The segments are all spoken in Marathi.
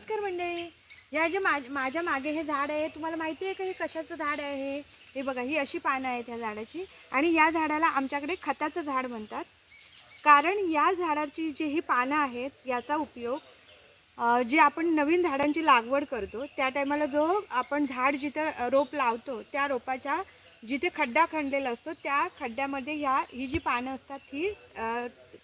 नमस्कार मंडळी. या जे माझ्या मागे हे झाड आहे, तुम्हाला माहिती आहे का हे कशाचं झाड आहे? हे बघा, ही अशी पानं आहेत या झाडाची. आणि या झाडाला आमच्याकडे खताचं झाड म्हणतात. कारण या झाडाची जी ही पानं आहेत याचा उपयोग जे आपण नवीन झाडांची लागवड करतो त्या टायमाला जो आपण झाड जिथं रोप लावतो त्या रोपाच्या जिथे खड्डा खणलेला असतो त्या खड्ड्यामध्ये ही जी पानं असतात ही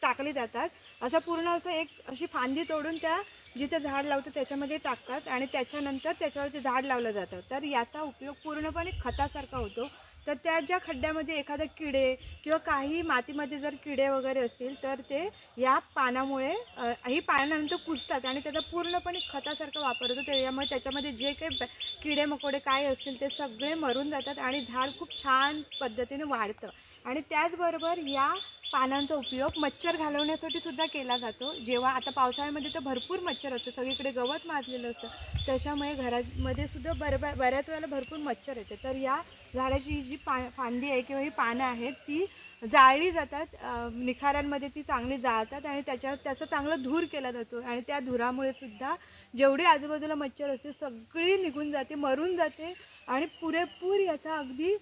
टाकली जातात. असं पूर्ण असं एक अशी फांदी तोडून त्या जिथे झाड लावतो त्याच्यामध्ये टाकतात आणि त्याच्यानंतर त्याच्यावरती झाड लावलं जातं. तर याचा उपयोग पूर्णपणे खतासारखा होतो. तर त्या ज्या खड्ड्यामध्ये एखादे किडे किंवा काही मातीमध्ये जर किडे वगैरे असतील तर ते या पानामुळे ही पानानंतर कुजतात आणि त्याचा पूर्णपणे खतासारखा वापर होतो. त्यामुळे त्याच्यामध्ये जे काही किडे मकोडे काय असतील ते सगळे मरून जातात आणि झाड खूप छान पद्धतीने वाढतं. आणि त्याचबरोबर या पानांचा उपयोग मच्छर घालवण्यासाठी सुद्धा केला जातो. जेव्हा आता पावसाळ्यामध्ये तर भरपूर मच्छर असतं, सगळीकडे गवत माजलेलं असतं, त्याच्यामुळे घरामध्ये सुद्धा बऱ्याच वेळेला भरपूर मच्छर येते. तर या झाडाची जी फांदी आहे किंवा ही पानं आहेत ती जाळली जातात, निखाऱ्यांमध्ये ती चांगली जाळतात आणि त्याचा चांगला धूर केला जातो. आणि त्या धुरामुळे सुद्धा जेवढे आजूबाजूला मच्छर असते सगळी निघून जाते, मरून जाते. आणि पुरेपूर याचा अगदी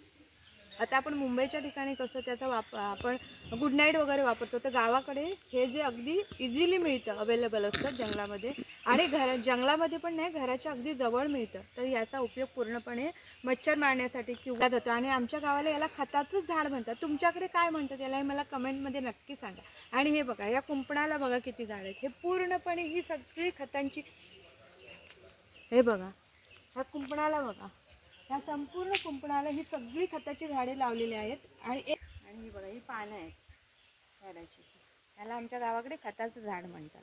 आता आपण मुंबईच्या ठिकाणी कसं त्याचा आपण गुड नाईट वगैरे वापरतो, तर गावाकडे हे जे अगदी इझिली मिळतं, अवेलेबल असतं जंगलामध्ये. आणि जंगलामध्ये पण नाही, घराच्या अगदी जवळ मिळतं. तर याचा उपयोग पूर्णपणे मच्छर मारण्यासाठी किंवा जातो. आणि आमच्या गावाला याला खताचंच झाड म्हणतात. तुमच्याकडे काय म्हणतात याला हे मला कमेंटमध्ये नक्की सांगा. आणि हे बघा, या कुंपणाला बघा किती झाड आहेत. हे पूर्णपणे ही सगळी खतांची, हे बघा ह्या कुंपणाला बघा, ह्या संपूर्ण कुंपणाला ही सगळी खताची झाडे लावलेली आहेत. आणि ही बघा ही पानं आहेत झाडाची. ह्याला आमच्या गावाकडे खताचं झाड म्हणतात.